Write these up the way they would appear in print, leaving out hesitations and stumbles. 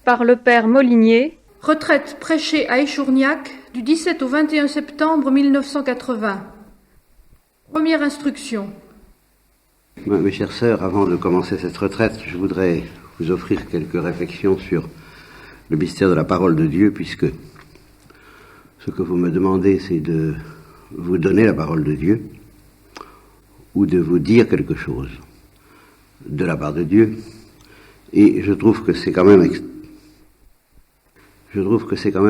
par le père Molinier. Retraite prêchée à Échourgnac du 17 au 21 septembre 1980. Première instruction. Mes chères sœurs, avant de commencer cette retraite, je voudrais vous offrir quelques réflexions sur le mystère de la parole de Dieu, puisque ce que vous me demandez, c'est de vous donner la parole de Dieu, ou de vous dire quelque chose de la part de Dieu. Et je trouve que c'est quand même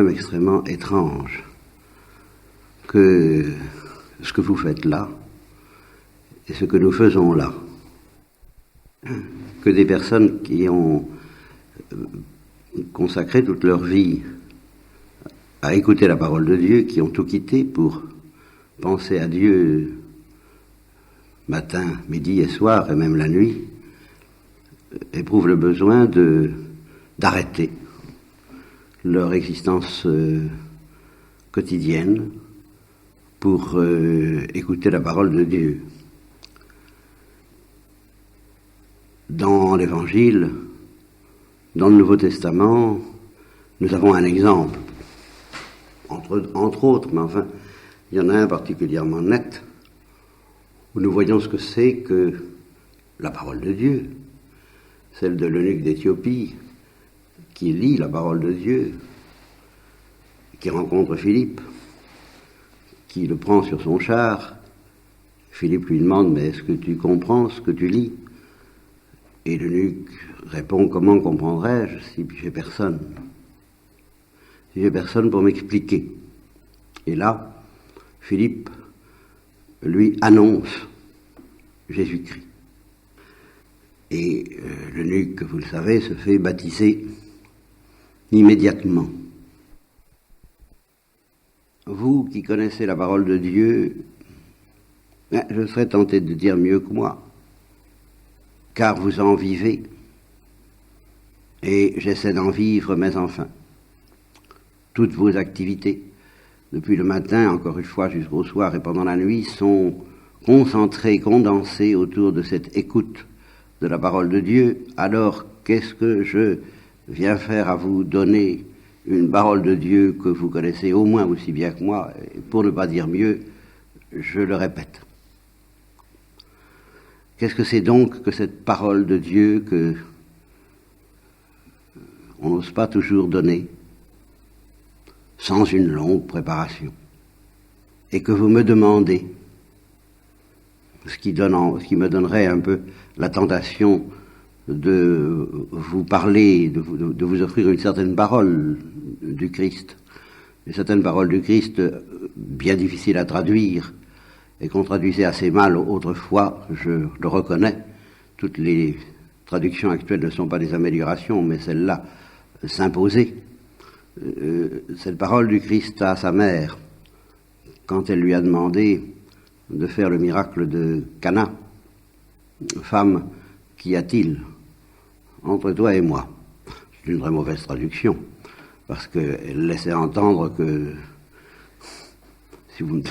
extrêmement étrange que ce que vous faites là et ce que nous faisons là, que des personnes qui ont consacré toute leur vie à écouter la parole de Dieu, qui ont tout quitté pour penser à Dieu matin, midi et soir, et même la nuit, éprouvent le besoin d'arrêter leur existence quotidienne pour écouter la parole de Dieu. Dans l'Évangile, dans le Nouveau Testament, nous avons un exemple, entre autres, mais enfin, il y en a un particulièrement net, où nous voyons ce que c'est que la parole de Dieu, celle de l'eunuque d'Éthiopie, qui lit la parole de Dieu, qui rencontre Philippe, qui le prend sur son char. Philippe lui demande, mais est-ce que tu comprends ce que tu lis? Et l'eunuque répond, comment comprendrais-je si j'ai personne? Si j'ai personne pour m'expliquer. Et là, Philippe lui annonce Jésus-Christ. Et l'eunuque, vous le savez, se fait baptiser immédiatement. Vous qui connaissez la parole de Dieu, je serais tenté de dire mieux que moi, car vous en vivez, et j'essaie d'en vivre, mais enfin, toutes vos activités, depuis le matin, encore une fois, jusqu'au soir et pendant la nuit, sont concentrées, condensées autour de cette écoute de la parole de Dieu. Alors, qu'est-ce que je viens faire à vous donner une parole de Dieu que vous connaissez au moins aussi bien que moi, et pour ne pas dire mieux, je le répète. Qu'est-ce que c'est donc que cette parole de Dieu que on n'ose pas toujours donner sans une longue préparation, et que vous me demandez, ce qui me donnerait un peu la tentation de vous parler, de vous offrir une certaine parole du Christ, une certaine parole du Christ bien difficile à traduire, et qu'on traduisait assez mal autrefois, je le reconnais. Toutes les traductions actuelles ne sont pas des améliorations, mais celle-là s'imposait. Cette parole du Christ à sa mère, quand elle lui a demandé de faire le miracle de Cana, femme, qu'y a-t-il entre toi et moi? C'est une très mauvaise traduction, parce qu'elle laissait entendre que, si vous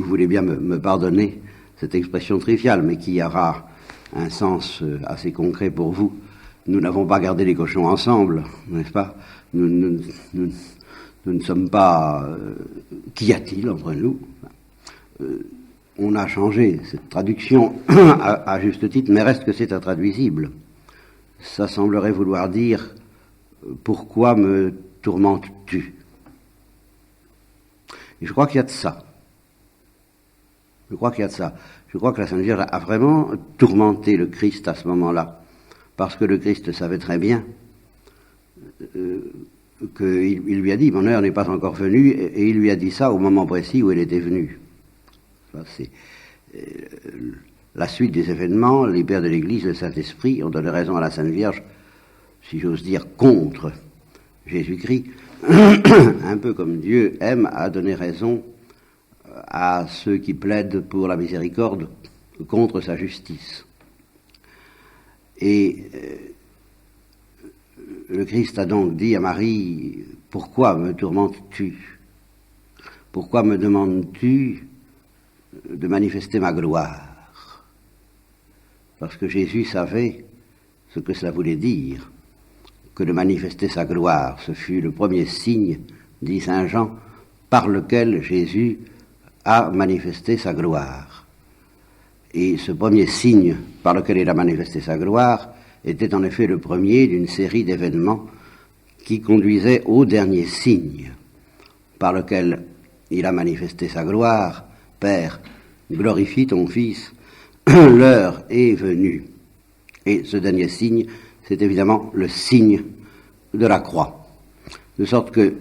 voulez bien me pardonner cette expression triviale, mais qui aura un sens assez concret pour vous, nous n'avons pas gardé les cochons ensemble, n'est-ce pas? Nous ne sommes pas... qu'y a-t-il entre nous? On a changé cette traduction à juste titre, mais reste que c'est intraduisible. Ça semblerait vouloir dire « Pourquoi me tourmentes-tu » ? Et je crois qu'il y a de ça. Je crois que la Sainte Vierge a vraiment tourmenté le Christ à ce moment-là, parce que le Christ savait très bien qu'il lui a dit « Mon heure n'est pas encore venue », et il lui a dit ça au moment précis où elle était venue. Ça, c'est la suite des événements. Les pères de l'Église, le Saint-Esprit, ont donné raison à la Sainte Vierge, si j'ose dire, contre Jésus-Christ, un peu comme Dieu aime à donner raison à ceux qui plaident pour la miséricorde contre sa justice. Et le Christ a donc dit à Marie, « Pourquoi me tourmentes-tu? Pourquoi me demandes-tu de manifester ma gloire ?» Parce que Jésus savait ce que cela voulait dire que de manifester sa gloire. Ce fut le premier signe, dit saint Jean, par lequel Jésus a manifesté sa gloire. Et ce premier signe par lequel il a manifesté sa gloire était en effet le premier d'une série d'événements qui conduisaient au dernier signe par lequel il a manifesté sa gloire. Père, glorifie ton Fils, l'heure est venue. Et ce dernier signe, c'est évidemment le signe de la croix. De sorte que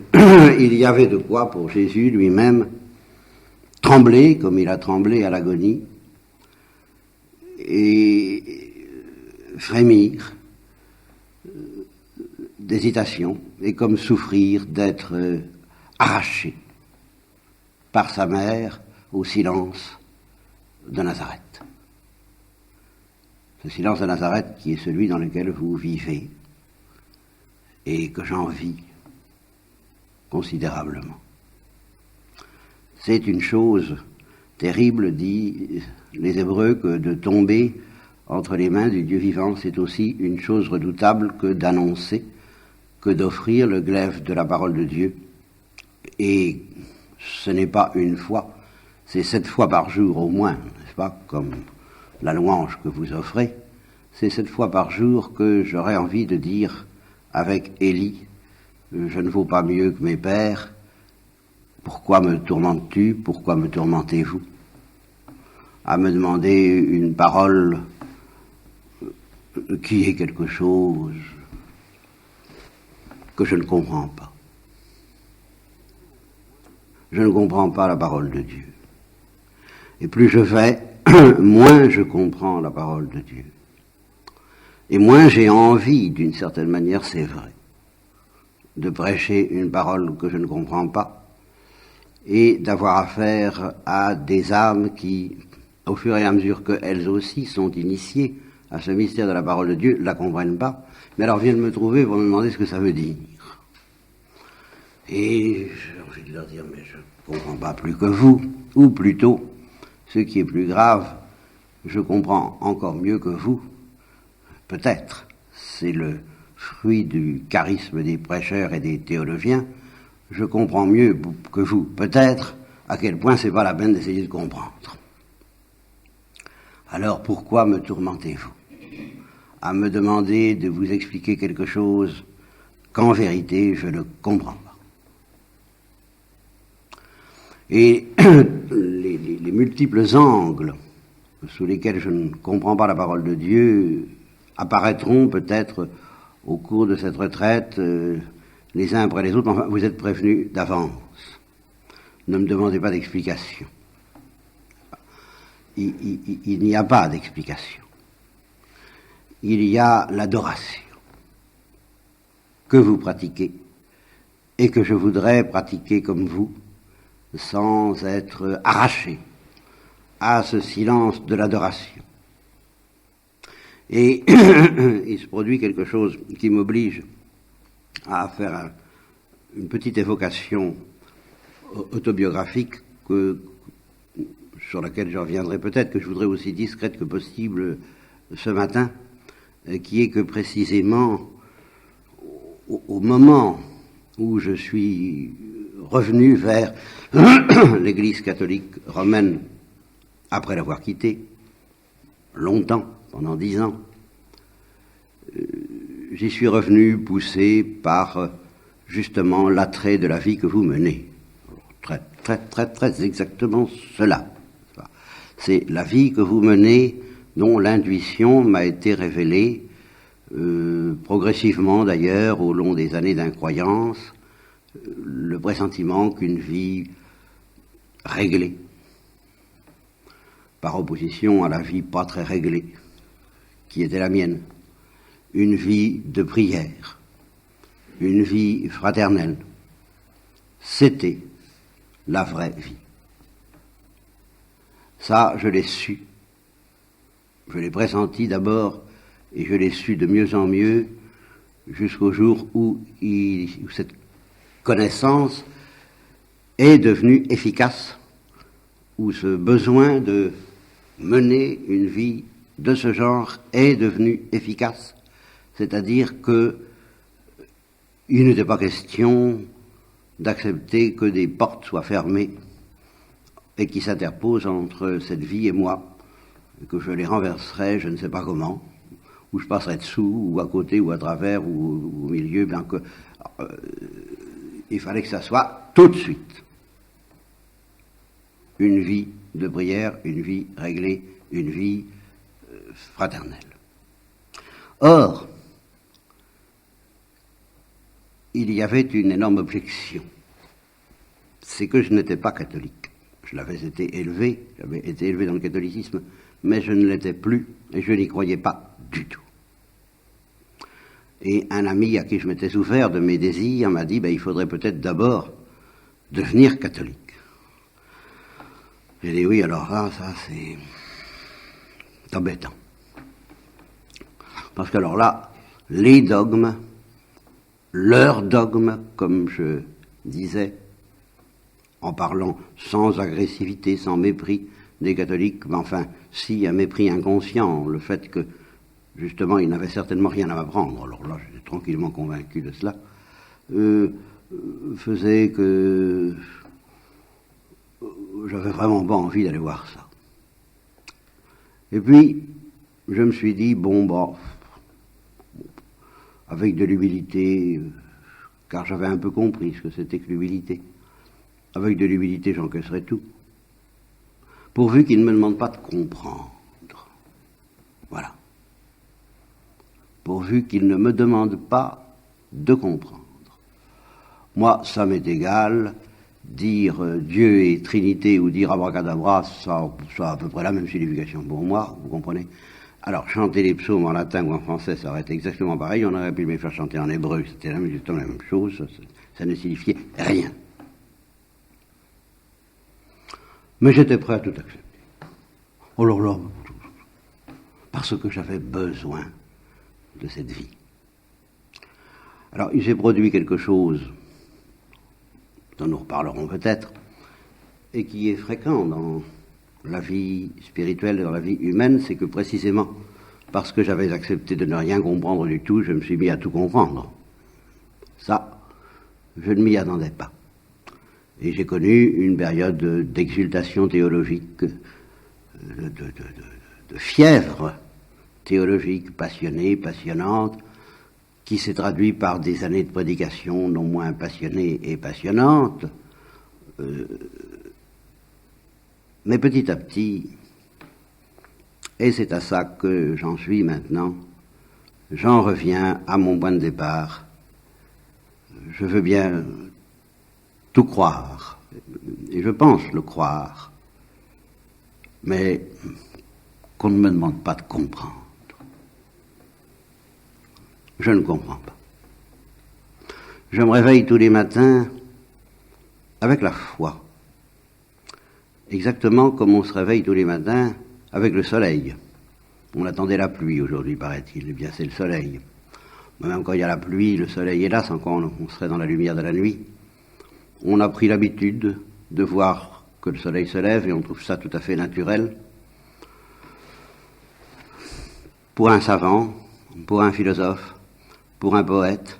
il y avait de quoi pour Jésus lui-même trembler comme il a tremblé à l'agonie et frémir d'hésitation et comme souffrir d'être arraché par sa mère au silence de Nazareth. Ce silence de Nazareth qui est celui dans lequel vous vivez et que j'envie considérablement. C'est une chose terrible, disent les Hébreux, que de tomber entre les mains du Dieu vivant. C'est aussi une chose redoutable que d'annoncer, que d'offrir le glaive de la parole de Dieu. Et ce n'est pas une fois, c'est 7 fois par jour au moins, n'est-ce pas, comme la louange que vous offrez. C'est 7 fois par jour que j'aurais envie de dire avec Élie, je ne vaux pas mieux que mes pères, pourquoi me tourmentes-tu, pourquoi me tourmentez-vous? À me demander une parole qui est quelque chose que je ne comprends pas. Je ne comprends pas la parole de Dieu. Et plus je vais, moins je comprends la parole de Dieu. Et moins j'ai envie, d'une certaine manière, c'est vrai, de prêcher une parole que je ne comprends pas et d'avoir affaire à des âmes qui, au fur et à mesure qu'elles aussi sont initiées à ce mystère de la parole de Dieu, ne la comprennent pas, mais alors viennent me trouver pour me demander ce que ça veut dire. Et j'ai envie de leur dire, mais je ne comprends pas plus que vous, ou plutôt, ce qui est plus grave, je comprends encore mieux que vous, peut-être, c'est le fruit du charisme des prêcheurs et des théologiens, je comprends mieux que vous, peut-être, à quel point c'est pas la peine d'essayer de comprendre. Alors pourquoi me tourmentez-vous à me demander de vous expliquer quelque chose qu'en vérité je ne comprends pas? Et les multiples angles sous lesquels je ne comprends pas la parole de Dieu apparaîtront peut-être au cours de cette retraite, les uns après les autres. Enfin, vous êtes prévenus d'avance. Ne me demandez pas d'explication. Il n'y a pas d'explication. Il y a l'adoration que vous pratiquez et que je voudrais pratiquer comme vous, sans être arraché à ce silence de l'adoration. Et il se produit quelque chose qui m'oblige à faire une petite évocation autobiographique sur laquelle je reviendrai peut-être, que je voudrais aussi discrète que possible ce matin, qui est que précisément au moment où je suis revenu vers l'Église catholique romaine, après l'avoir quittée, longtemps, pendant 10 ans, j'y suis revenu poussé par justement l'attrait de la vie que vous menez. Très exactement cela. C'est la vie que vous menez dont l'intuition m'a été révélée progressivement d'ailleurs au long des années d'incroyance, le pressentiment qu'une vie réglée, par opposition à la vie pas très réglée, qui était la mienne, une vie de prière, une vie fraternelle, c'était la vraie vie. Ça, je l'ai su. Je l'ai pressenti d'abord, et je l'ai su de mieux en mieux, jusqu'au jour où cette connaissance est devenue efficace, où ce besoin de mener une vie de ce genre est devenu efficace, c'est-à-dire que il n'était pas question d'accepter que des portes soient fermées et qui s'interposent entre cette vie et moi, et que je les renverserai, je ne sais pas comment, ou je passerai dessous, ou à côté, ou à travers, ou au milieu, bien que il fallait que ça soit tout de suite une vie de prière, une vie réglée, une vie fraternelle. Or, il y avait une énorme objection, c'est que je n'étais pas catholique. J'avais été élevé dans le catholicisme, mais je ne l'étais plus et je n'y croyais pas du tout. Et un ami à qui je m'étais ouvert de mes désirs m'a dit il faudrait peut-être d'abord devenir catholique. J'ai dit oui, alors là, ça c'est embêtant. Parce que alors là, les dogmes, leurs dogmes, comme je disais, en parlant sans agressivité, sans mépris des catholiques, mais enfin, si un mépris inconscient, le fait que, justement, ils n'avaient certainement rien à m'apprendre, alors là, j'étais tranquillement convaincu de cela, faisait que j'avais vraiment pas envie d'aller voir ça. Et puis, je me suis dit, avec de l'humilité, car j'avais un peu compris ce que c'était que l'humilité, avec de l'humilité, j'encaisserai tout, pourvu qu'il ne me demande pas de comprendre. Voilà. Pourvu qu'il ne me demande pas de comprendre. Moi, ça m'est égal, dire Dieu est Trinité ou dire abracadabra, ça a à peu près la même signification pour moi, vous comprenez? Alors, chanter les psaumes en latin ou en français, ça aurait été exactement pareil, on aurait pu me faire chanter en hébreu, c'était justement la même chose, ça ne signifiait rien. Mais j'étais prêt à tout accepter. Alors là, parce que j'avais besoin de cette vie. Alors, il s'est produit quelque chose dont nous reparlerons peut-être, et qui est fréquent dans la vie spirituelle et dans la vie humaine, c'est que précisément parce que j'avais accepté de ne rien comprendre du tout, je me suis mis à tout comprendre. Ça, je ne m'y attendais pas. Et j'ai connu une période d'exultation théologique, de fièvre théologique passionnée, passionnante, qui s'est traduit par des années de prédication non moins passionnées et passionnantes. Mais petit à petit, et c'est à ça que j'en suis maintenant, j'en reviens à mon point de départ. Je veux bien tout croire, et je pense le croire, mais qu'on ne me demande pas de comprendre. Je ne comprends pas. Je me réveille tous les matins avec la foi. Exactement comme on se réveille tous les matins avec le soleil. On attendait la pluie aujourd'hui, paraît-il. Eh bien, c'est le soleil. Mais même quand il y a la pluie, le soleil est là, sans quoi on serait dans la lumière de la nuit. On a pris l'habitude de voir que le soleil se lève et on trouve ça tout à fait naturel. Pour un savant, pour un philosophe, pour un poète,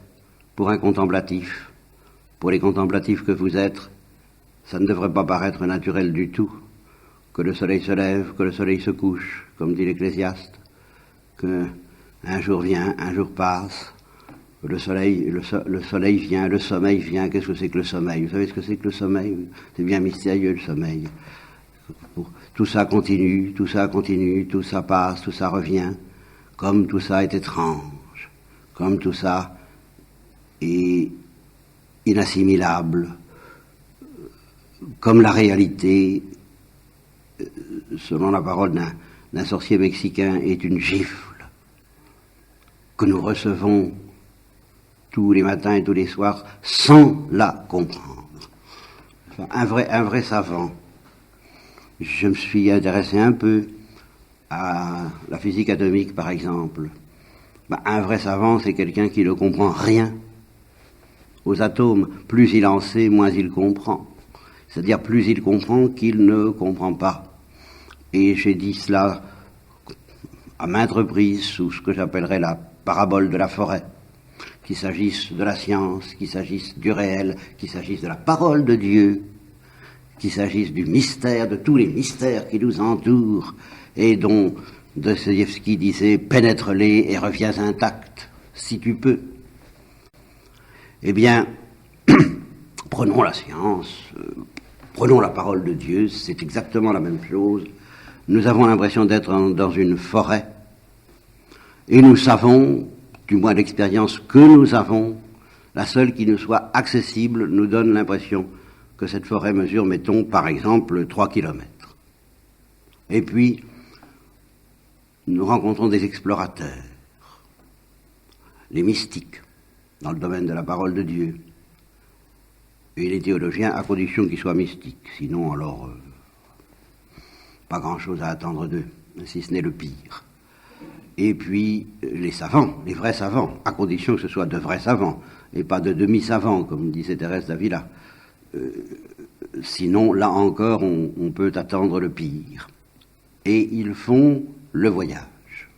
pour un contemplatif, pour les contemplatifs que vous êtes, ça ne devrait pas paraître naturel du tout que le soleil se lève, que le soleil se couche, comme dit l'Ecclésiaste, que un jour vient, un jour passe, que le soleil vient, le sommeil vient. Qu'est-ce que c'est que le sommeil? Vous savez ce que c'est que le sommeil? C'est bien mystérieux, le sommeil. Tout ça continue, tout ça continue, tout ça passe, tout ça revient, comme tout ça est étrange, comme tout ça est inassimilable, comme la réalité, selon la parole d'un sorcier mexicain, est une gifle que nous recevons tous les matins et tous les soirs sans la comprendre. Enfin, un vrai savant. Je me suis intéressé un peu à la physique atomique, par exemple. Un vrai savant, c'est quelqu'un qui ne comprend rien aux atomes. Plus il en sait, moins il comprend. C'est-à-dire plus il comprend qu'il ne comprend pas. Et j'ai dit cela à maintes reprises sous ce que j'appellerais la parabole de la forêt. qu'il s'agisse de la science, qu'il s'agisse du réel, qu'il s'agisse de la parole de Dieu, qu'il s'agisse du mystère, de tous les mystères qui nous entourent et dont Dostoïevski disait « pénètre-les et reviens intact, si tu peux ». Eh bien, prenons la science, prenons la parole de Dieu, c'est exactement la même chose. Nous avons l'impression d'être dans une forêt et nous savons, du moins l'expérience que nous avons, la seule qui nous soit accessible, nous donne l'impression que cette forêt mesure, mettons, par exemple, 3 kilomètres. Et puis, nous rencontrons des explorateurs, les mystiques, dans le domaine de la parole de Dieu, et les théologiens, à condition qu'ils soient mystiques. Sinon, alors, pas grand-chose à attendre d'eux, si ce n'est le pire. Et puis, les savants, les vrais savants, à condition que ce soit de vrais savants, et pas de demi-savants, comme disait Thérèse d'Avila. Sinon, là encore, on peut attendre le pire. Et ils font le voyage.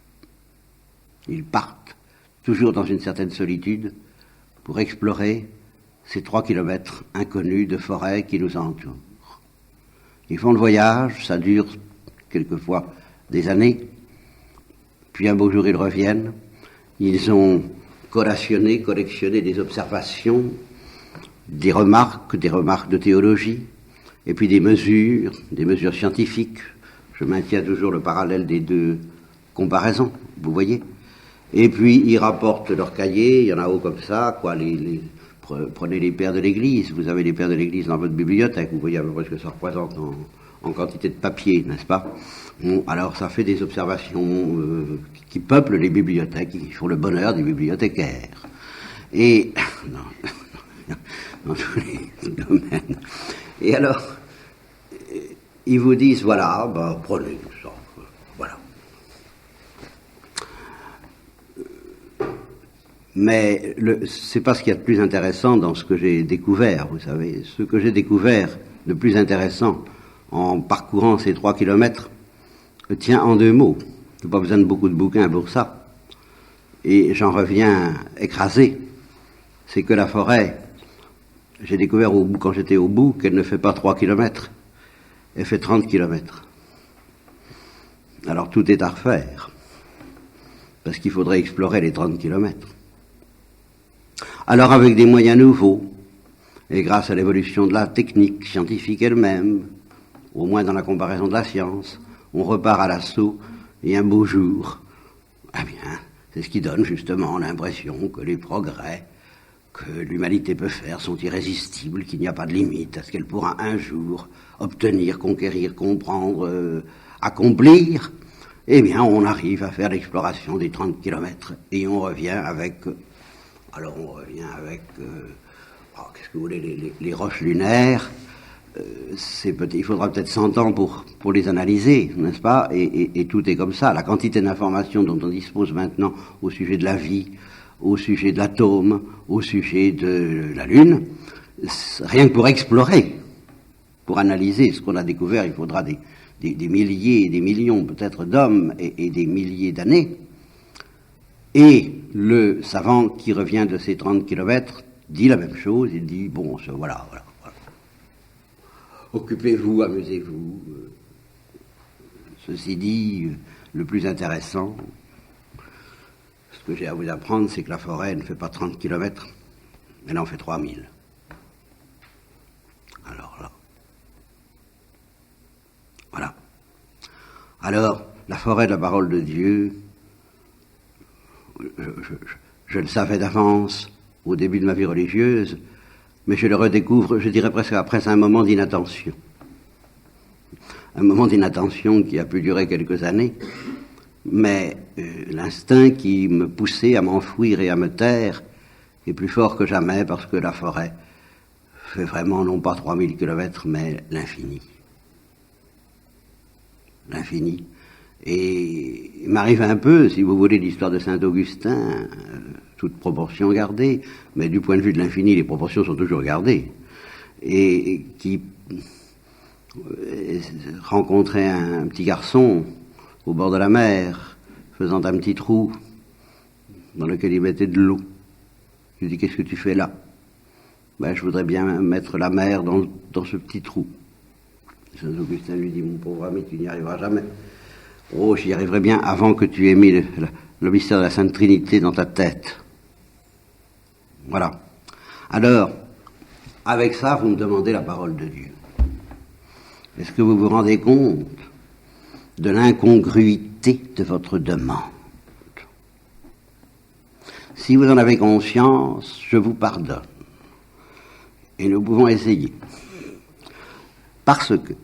Ils partent, toujours dans une certaine solitude, pour explorer ces 3 kilomètres inconnus de forêt qui nous entourent. Ils font le voyage, ça dure quelquefois des années, puis un beau jour ils reviennent, ils ont collationné, collectionné des observations, des remarques de théologie, et puis des mesures scientifiques. Je maintiens toujours le parallèle des deux comparaisons, vous voyez. Et puis ils rapportent leurs cahiers, il y en a haut comme ça, quoi, prenez les pères de l'Église, vous avez les pères de l'Église dans votre bibliothèque, vous voyez à peu près ce que ça représente en quantité de papier, n'est-ce pas? Bon, alors ça fait des observations qui peuplent les bibliothèques, qui font le bonheur des bibliothécaires. Et dans tous les domaines. Et alors, ils vous disent, voilà, prenez tout ça, voilà. Mais c'est pas ce qu'il y a de plus intéressant dans ce que j'ai découvert, vous savez. Ce que j'ai découvert de plus intéressant en parcourant ces 3 kilomètres tient en 2 mots. Je n'ai pas besoin de beaucoup de bouquins pour ça. Et j'en reviens écrasé. C'est que la forêt, j'ai découvert quand j'étais au bout qu'elle ne fait pas 3 kilomètres. Elle fait 30 kilomètres. Alors tout est à refaire. Parce qu'il faudrait explorer les 30 kilomètres. Alors avec des moyens nouveaux, et grâce à l'évolution de la technique scientifique elle-même, au moins dans la comparaison de la science, on repart à l'assaut, et un beau jour, eh bien, c'est ce qui donne justement l'impression que les progrès que l'humanité peut faire sont irrésistibles, qu'il n'y a pas de limite à ce qu'elle pourra un jour obtenir, conquérir, comprendre, accomplir. Eh bien, on arrive à faire l'exploration des 30 kilomètres, et on revient avec... qu'est-ce que vous voulez, les roches lunaires, il faudra peut-être 100 ans pour les analyser, n'est-ce pas, et tout est comme ça. La quantité d'informations dont on dispose maintenant au sujet de la vie, au sujet de l'atome, au sujet de la Lune, rien que pour explorer, pour analyser ce qu'on a découvert, il faudra des milliers et des millions peut-être d'hommes et des milliers d'années. Et le savant qui revient de ces 30 kilomètres dit la même chose, il dit, bon, voilà. Occupez-vous, amusez-vous. Ceci dit, le plus intéressant, ce que j'ai à vous apprendre, c'est que la forêt ne fait pas 30 kilomètres, elle en fait 3000. Alors là. Voilà. Alors, la forêt de la parole de Dieu, je le savais d'avance au début de ma vie religieuse, mais je le redécouvre, je dirais presque après un moment d'inattention. Un moment d'inattention qui a pu durer quelques années, mais l'instinct qui me poussait à m'enfouir et à me taire est plus fort que jamais, parce que la forêt fait vraiment non pas 3000 kilomètres, mais l'infini. L'infini. Et il m'arrive un peu, si vous voulez, l'histoire de Saint-Augustin, toute proportion gardée, mais du point de vue de l'infini, les proportions sont toujours gardées, et qui rencontrait un petit garçon au bord de la mer, faisant un petit trou dans lequel il mettait de l'eau. Je lui dis, qu'est-ce que tu fais là? Ben, je voudrais bien mettre la mer dans ce petit trou. Saint Augustin lui dit, mon pauvre ami, tu n'y arriveras jamais. Oh, j'y arriverai bien avant que tu aies mis le mystère de la Sainte Trinité dans ta tête. Voilà. Alors, avec ça, vous me demandez la parole de Dieu. Est-ce que vous vous rendez compte de l'incongruité de votre demande? Si vous en avez conscience, je vous pardonne. Et nous pouvons essayer. Parce que,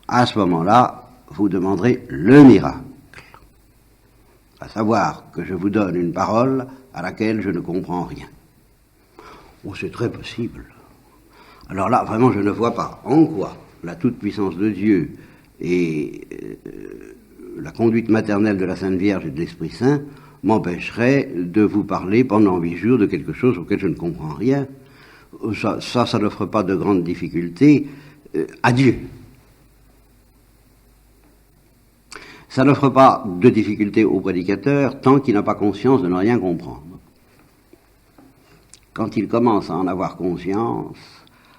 à ce moment-là, vous demanderez le miracle. À savoir que je vous donne une parole à laquelle je ne comprends rien. Oh, c'est très possible. Alors là, vraiment, je ne vois pas en quoi la toute-puissance de Dieu et la conduite maternelle de la Sainte Vierge et de l'Esprit Saint m'empêcherait de vous parler pendant 8 jours de quelque chose auquel je ne comprends rien. Ça n'offre pas de grandes difficultés à Dieu. Ça n'offre pas de difficultés au prédicateur tant qu'il n'a pas conscience de ne rien comprendre. Quand il commence à en avoir conscience,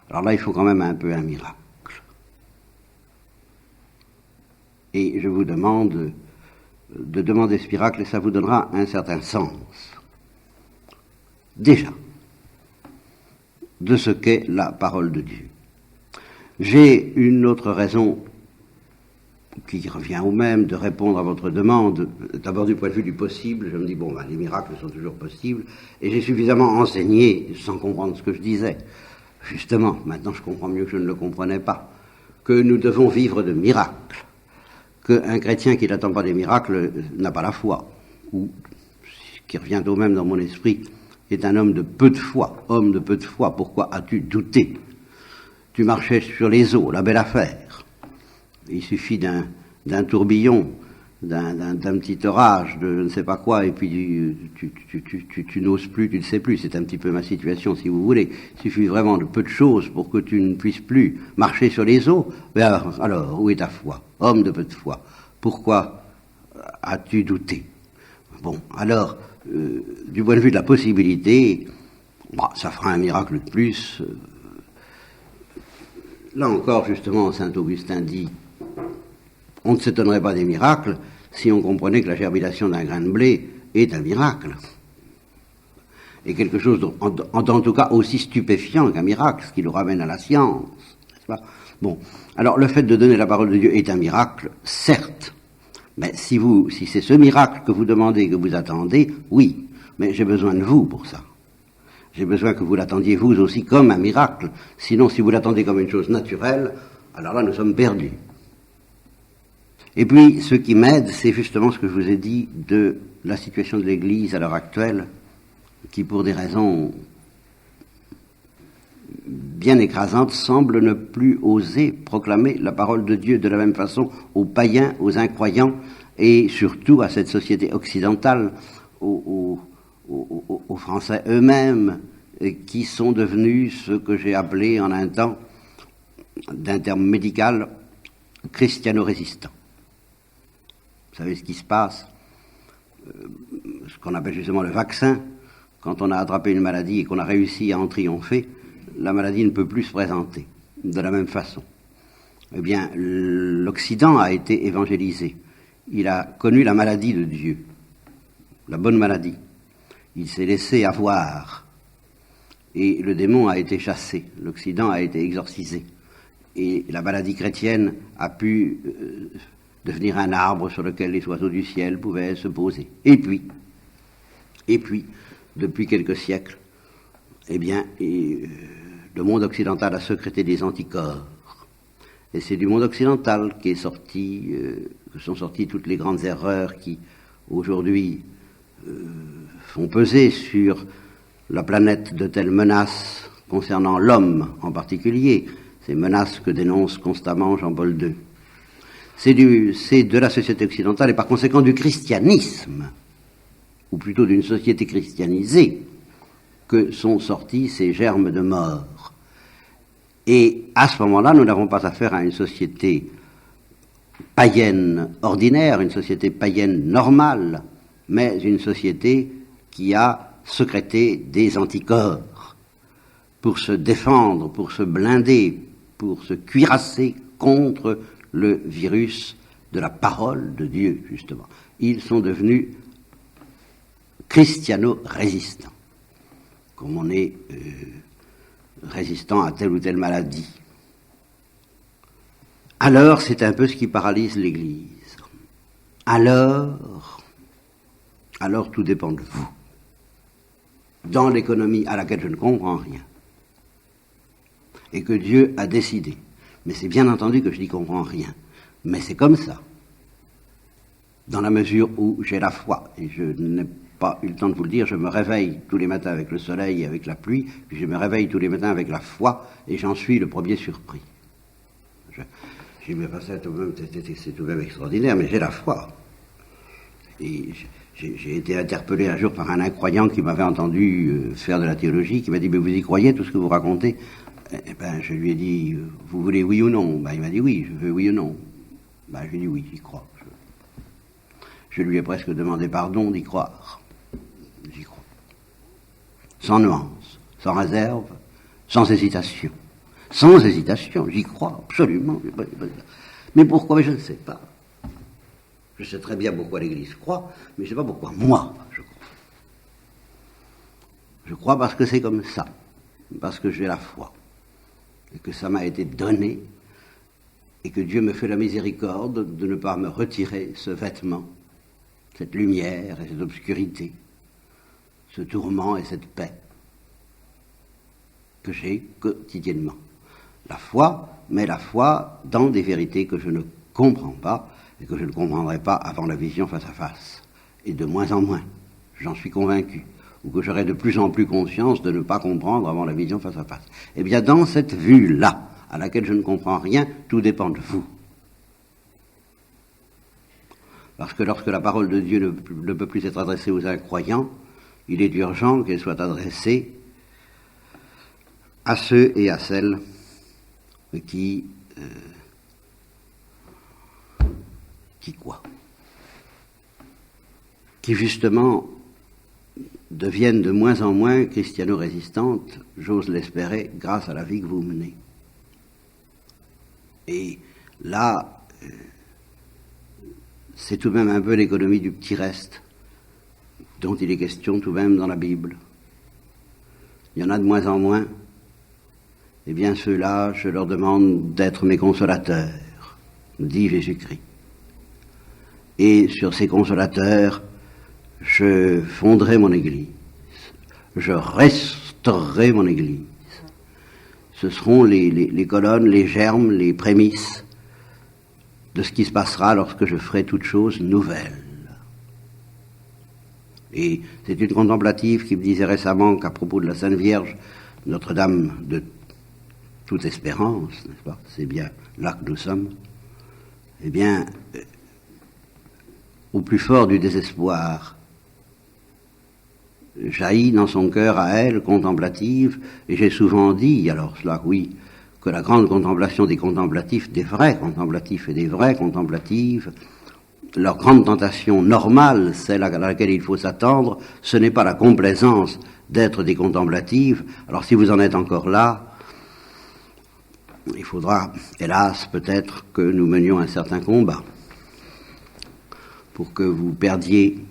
alors là, il faut quand même un peu un miracle. Et je vous demande de demander ce miracle et ça vous donnera un certain sens. Déjà, de ce qu'est la parole de Dieu. J'ai une autre raison qui revient au même de répondre à votre demande, d'abord du point de vue du possible. Je me dis, bon, les miracles sont toujours possibles, et j'ai suffisamment enseigné sans comprendre ce que je disais. Justement, maintenant je comprends mieux que je ne le comprenais pas, que nous devons vivre de miracles, qu'un chrétien qui n'attend pas des miracles n'a pas la foi, ou, ce qui revient au même dans mon esprit, est un homme de peu de foi. Homme de peu de foi, pourquoi as-tu douté? Tu marchais sur les eaux, la belle affaire. Il suffit d'un tourbillon, d'un petit orage, de je ne sais pas quoi, et puis tu n'oses plus, tu ne sais plus. C'est un petit peu ma situation, si vous voulez. Il suffit vraiment de peu de choses pour que tu ne puisses plus marcher sur les eaux. Mais alors, où est ta foi? Homme de peu de foi. Pourquoi as-tu douté? Bon, alors, du point de vue de la possibilité, ça fera un miracle de plus. Là encore, justement, saint Augustin dit, on ne s'étonnerait pas des miracles si on comprenait que la germination d'un grain de blé est un miracle. Et quelque chose, en tout cas, aussi stupéfiant qu'un miracle, ce qui nous ramène à la science. N'est-ce pas? Bon, alors le fait de donner la parole de Dieu est un miracle, certes. Mais si c'est ce miracle que vous demandez, que vous attendez, oui. Mais j'ai besoin de vous pour ça. J'ai besoin que vous l'attendiez vous aussi comme un miracle. Sinon, si vous l'attendez comme une chose naturelle, alors là, nous sommes perdus. Et puis, ce qui m'aide, c'est justement ce que je vous ai dit de la situation de l'Église à l'heure actuelle, qui, pour des raisons bien écrasantes, semble ne plus oser proclamer la parole de Dieu de la même façon aux païens, aux incroyants, et surtout à cette société occidentale, aux Français eux-mêmes, qui sont devenus ce que j'ai appelé en un temps, d'un terme médical, christiano-résistants. Vous savez ce qui se passe, ce qu'on appelle justement le vaccin. Quand on a attrapé une maladie et qu'on a réussi à en triompher, la maladie ne peut plus se présenter de la même façon. Eh bien, l'Occident a été évangélisé. Il a connu la maladie de Dieu, la bonne maladie. Il s'est laissé avoir. Et le démon a été chassé. L'Occident a été exorcisé. Et la maladie chrétienne a pu devenir un arbre sur lequel les oiseaux du ciel pouvaient se poser. Et puis, depuis quelques siècles, eh bien, le monde occidental a sécrété des anticorps. Et c'est du monde occidental que sont sorties toutes les grandes erreurs qui, aujourd'hui, font peser sur la planète de telles menaces concernant l'homme en particulier, ces menaces que dénonce constamment Jean-Paul II. C'est de la société occidentale et par conséquent du christianisme, ou plutôt d'une société christianisée, que sont sortis ces germes de mort. Et à ce moment-là, nous n'avons pas affaire à une société païenne ordinaire, une société païenne normale, mais une société qui a sécréter des anticorps pour se défendre, pour se blinder, pour se cuirasser contre le virus de la parole de Dieu, justement. Ils sont devenus christiano-résistants, comme on est résistant à telle ou telle maladie. Alors, c'est un peu ce qui paralyse l'Église. Alors, tout dépend de vous. Dans l'économie à laquelle je ne comprends rien, et que Dieu a décidé, mais c'est bien entendu que je n'y comprends rien, mais c'est comme ça, dans la mesure où j'ai la foi, et je n'ai pas eu le temps de vous le dire, je me réveille tous les matins avec le soleil et avec la pluie, puis je me réveille tous les matins avec la foi, et j'en suis le premier surpris. J'ai dit, mais c'est tout de même extraordinaire, mais j'ai la foi. Et j'ai été interpellé un jour par un incroyant qui m'avait entendu faire de la théologie, qui m'a dit, mais vous y croyez, tout ce que vous racontez? Eh ben, je lui ai dit, vous voulez oui ou non? Ben, il m'a dit oui, je veux oui ou non. Ben, je lui ai dit oui, j'y crois. Je lui ai presque demandé pardon d'y croire. J'y crois. Sans nuance, sans réserve, sans hésitation. Sans hésitation, j'y crois, absolument. Mais pourquoi? Mais je ne sais pas. Je sais très bien pourquoi l'Église croit, mais je ne sais pas pourquoi moi je crois. Je crois parce que c'est comme ça, parce que j'ai la foi, et que ça m'a été donné, et que Dieu me fait la miséricorde de ne pas me retirer ce vêtement, cette lumière et cette obscurité, ce tourment et cette paix que j'ai quotidiennement. La foi, mais la foi dans des vérités que je ne comprends pas et que je ne comprendrai pas avant la vision face à face. Et de moins en moins, j'en suis convaincu, ou que j'aurai de plus en plus conscience de ne pas comprendre avant la vision face à face. Eh bien, dans cette vue-là, à laquelle je ne comprends rien, tout dépend de vous. Parce que lorsque la parole de Dieu ne peut plus être adressée aux incroyants, il est urgent qu'elle soit adressée à ceux et à celles qui quoi? Qui justement deviennent de moins en moins christiano-résistantes, j'ose l'espérer, grâce à la vie que vous menez. Et là, c'est tout de même un peu l'économie du petit reste, dont il est question tout de même dans la Bible. Il y en a de moins en moins. Eh bien, ceux-là, je leur demande d'être mes consolateurs, dit Jésus-Christ. Et sur ces consolateurs, je fonderai mon Église, je restaurerai mon Église. Ce seront les colonnes, les germes, les prémices de ce qui se passera lorsque je ferai toute chose nouvelle. Et c'est une contemplative qui me disait récemment qu'à propos de la Sainte Vierge, Notre-Dame de toute espérance, n'est-ce pas? C'est bien là que nous sommes. Eh bien, au plus fort du désespoir, jaillit dans son cœur à elle, contemplative, et j'ai souvent dit, alors cela oui, que la grande contemplation des contemplatifs, des vrais contemplatifs et des vraies contemplatives, leur grande tentation normale, celle à laquelle il faut s'attendre, ce n'est pas la complaisance d'être des contemplatives. Alors si vous en êtes encore là, il faudra, hélas, peut-être que nous menions un certain combat pour que vous perdiez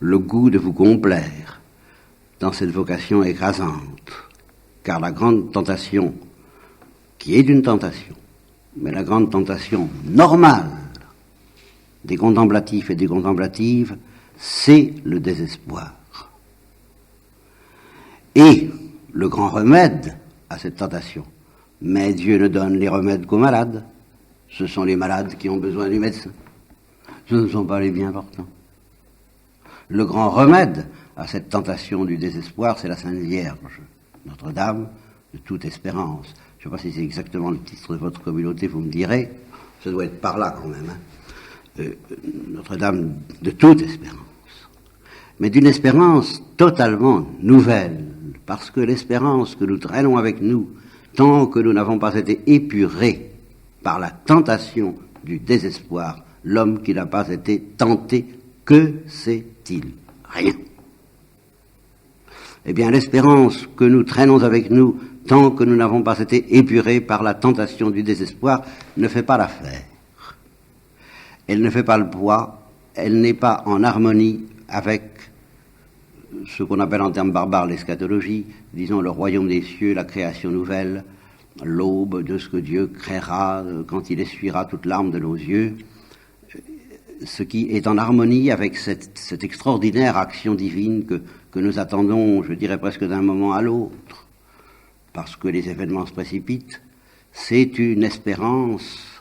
le goût de vous complaire dans cette vocation écrasante. Car la grande tentation, qui est une tentation, mais la grande tentation normale des contemplatifs et des contemplatives, c'est le désespoir. Et le grand remède à cette tentation, mais Dieu ne donne les remèdes qu'aux malades. Ce sont les malades qui ont besoin du médecin. Ce ne sont pas les bien portants. Le grand remède à cette tentation du désespoir, c'est la Sainte Vierge, Notre-Dame de toute espérance. Je ne sais pas si c'est exactement le titre de votre communauté, vous me direz. Ça doit être par là quand même. Notre-Dame de toute espérance. Mais d'une espérance totalement nouvelle, parce que l'espérance que nous traînons avec nous, tant que nous n'avons pas été épurés par la tentation du désespoir, l'homme qui n'a pas été tenté, que sait-il? Rien. eh bien l'espérance que nous traînons avec nous tant que nous n'avons pas été épurés par la tentation du désespoir ne fait pas l'affaire. Elle ne fait pas le poids, elle n'est pas en harmonie avec ce qu'on appelle en termes barbares l'eschatologie, disons le royaume des cieux, la création nouvelle, l'aube de ce que Dieu créera quand il essuiera toute larme de nos yeux, ce qui est en harmonie avec cette extraordinaire action divine que nous attendons, je dirais presque d'un moment à l'autre, parce que les événements se précipitent. C'est une espérance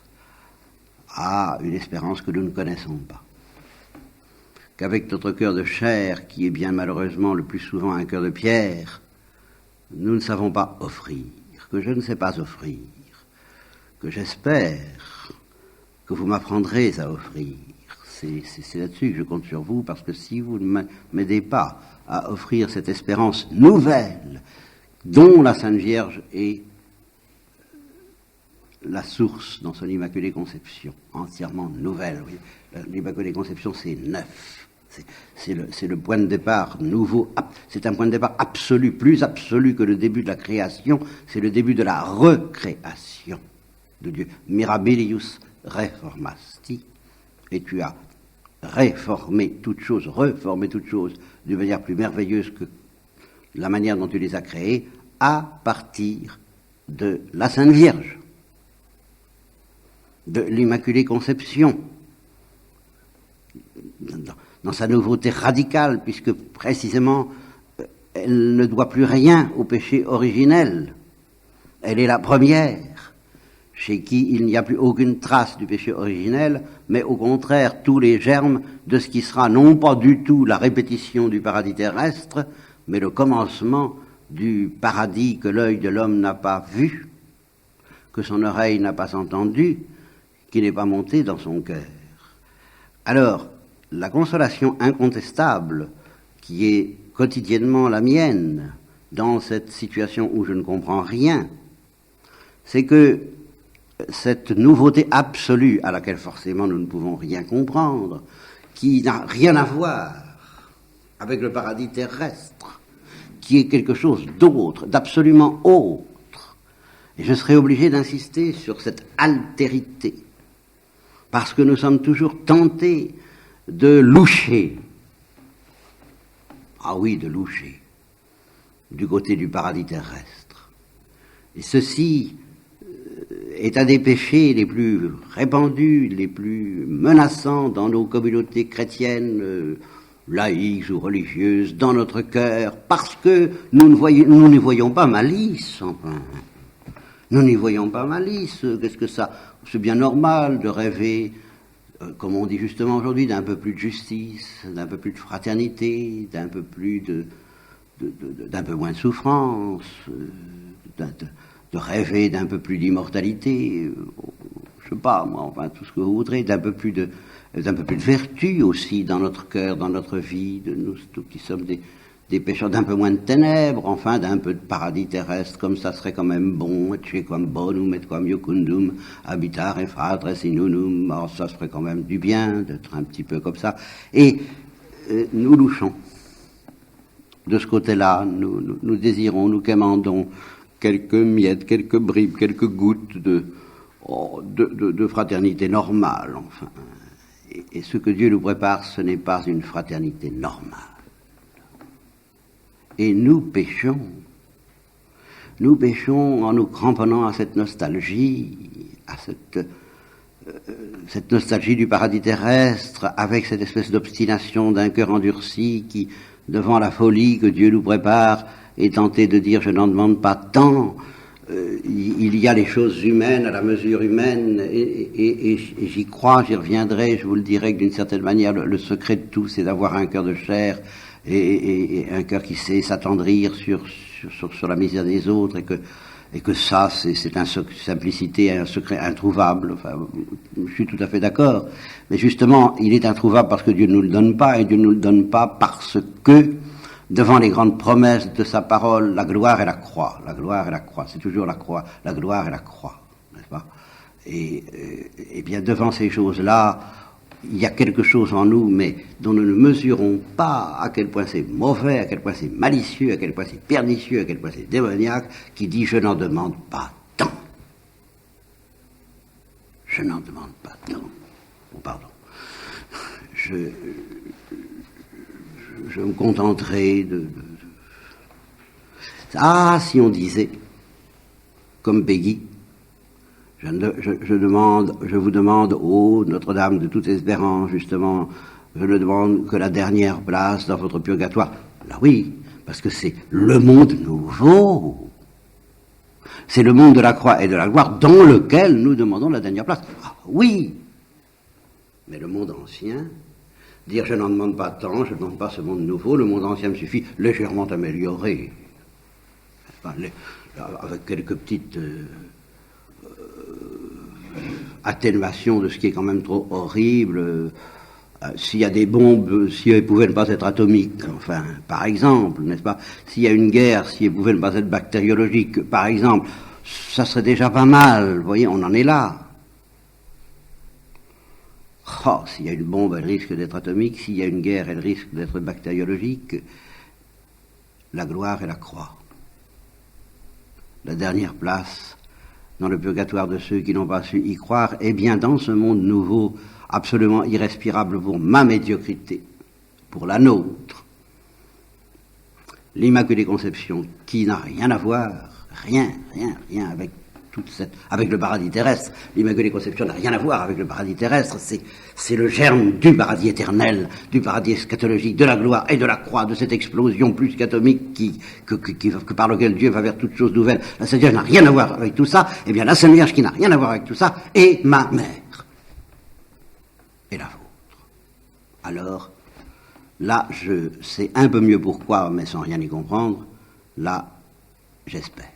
que nous ne connaissons pas. Qu'avec notre cœur de chair, qui est bien malheureusement le plus souvent un cœur de pierre, nous ne savons pas offrir, que je ne sais pas offrir, que j'espère que vous m'apprendrez à offrir. C'est là-dessus que je compte sur vous, parce que si vous ne m'aidez pas à offrir cette espérance nouvelle, dont la Sainte Vierge est la source dans son Immaculée Conception, entièrement nouvelle. Oui. L'Immaculée Conception, c'est neuf. C'est le point de départ nouveau. C'est un point de départ absolu, plus absolu que le début de la création. C'est le début de la recréation de Dieu. Mirabilius reformasti. Et tu as reformé toutes choses d'une manière plus merveilleuse que la manière dont tu les as créées, à partir de la Sainte Vierge, de l'Immaculée Conception, dans sa nouveauté radicale, puisque précisément elle ne doit plus rien au péché originel. Elle est la première, chez qui il n'y a plus aucune trace du péché originel, mais au contraire tous les germes de ce qui sera non pas du tout la répétition du paradis terrestre, mais le commencement du paradis que l'œil de l'homme n'a pas vu, que son oreille n'a pas entendu, qui n'est pas monté dans son cœur. Alors, la consolation incontestable qui est quotidiennement la mienne dans cette situation où je ne comprends rien, c'est que cette nouveauté absolue à laquelle forcément nous ne pouvons rien comprendre, qui n'a rien à voir avec le paradis terrestre, qui est quelque chose d'autre, d'absolument autre. Et je serai obligé d'insister sur cette altérité, parce que nous sommes toujours tentés de loucher. Ah oui, de loucher, du côté du paradis terrestre. Et ceci est un des péchés les plus répandus, les plus menaçants dans nos communautés chrétiennes, laïques ou religieuses, dans notre cœur, parce que nous n'y voyons pas malice, enfin. Nous n'y voyons pas malice. Qu'est-ce que ça? C'est bien normal de rêver, comme on dit justement aujourd'hui, d'un peu plus de justice, d'un peu plus de fraternité, d'un peu plus d'un peu moins de souffrance, de rêver d'un peu plus d'immortalité, je sais pas moi, enfin tout ce que vous voudrez, d'un peu plus de vertu aussi dans notre cœur, dans notre vie, de nous tous qui sommes des pécheurs, d'un peu moins de ténèbres, enfin d'un peu de paradis terrestre, comme ça serait quand même bon, et tu quam bonum et quam iucundum habitare fratres in unum, alors ça serait quand même du bien d'être un petit peu comme ça. Et nous louchons. De ce côté-là, nous désirons, nous quémandons quelques miettes, quelques bribes, quelques gouttes de fraternité normale, enfin. Et ce que Dieu nous prépare, ce n'est pas une fraternité normale. Et nous péchons. Nous péchons en nous cramponnant à cette nostalgie, à cette nostalgie du paradis terrestre, avec cette espèce d'obstination d'un cœur endurci qui, devant la folie que Dieu nous prépare, est tenté de dire « je n'en demande pas tant ». Il y a les choses humaines à la mesure humaine, et j'y crois, j'y reviendrai, je vous le dirai que d'une certaine manière, le secret de tout, c'est d'avoir un cœur de chair, et un cœur qui sait s'attendrir sur la misère des autres, et que ça, c'est une simplicité, un secret introuvable. Enfin, je suis tout à fait d'accord. Mais justement, il est introuvable parce que Dieu ne nous le donne pas, et Dieu ne nous le donne pas parce que, devant les grandes promesses de sa parole, la gloire et la croix. La gloire et la croix, c'est toujours la croix. La gloire et la croix, n'est-ce pas? Et bien, devant ces choses-là, il y a quelque chose en nous, mais dont nous ne mesurons pas à quel point c'est mauvais, à quel point c'est malicieux, à quel point c'est pernicieux, à quel point c'est démoniaque, qui dit je n'en demande pas tant. Je n'en demande pas tant. Oh, pardon. Je me contenterai Ah, si on disait, comme Peggy, je vous demande, ô Notre-Dame de toute espérance, justement, je ne demande que la dernière place dans votre purgatoire. Là oui, parce que c'est le monde nouveau. C'est le monde de la croix et de la gloire dans lequel nous demandons la dernière place. Ah, oui. Mais le monde ancien, dire je n'en demande pas tant, je ne demande pas ce monde nouveau, le monde ancien me suffit légèrement amélioré. Avec quelques petites atténuation de ce qui est quand même trop horrible. S'il y a des bombes, si elles pouvaient ne pas être atomiques, enfin, par exemple, n'est-ce pas? S'il y a une guerre, si elles pouvaient ne pas être bactériologiques, par exemple, ça serait déjà pas mal. Vous voyez, on en est là. Oh, s'il y a une bombe, elle risque d'être atomique. S'il y a une guerre, elle risque d'être bactériologique. La gloire et la croix. La dernière place dans le purgatoire de ceux qui n'ont pas su y croire, eh bien dans ce monde nouveau, absolument irrespirable pour ma médiocrité, pour la nôtre, l'Immaculée Conception, qui n'a rien à voir, rien avec avec le paradis terrestre. L'Immaculée Conception n'a rien à voir avec le paradis terrestre, c'est le germe du paradis éternel, du paradis eschatologique, de la gloire et de la croix, de cette explosion plus qu'atomique que par lequel Dieu va vers toutes choses nouvelles. La Sainte Vierge n'a rien à voir avec tout ça, et bien la Sainte Vierge qui n'a rien à voir avec tout ça est ma mère. Et la vôtre. Alors, là, je sais un peu mieux pourquoi, mais sans rien y comprendre, là, j'espère.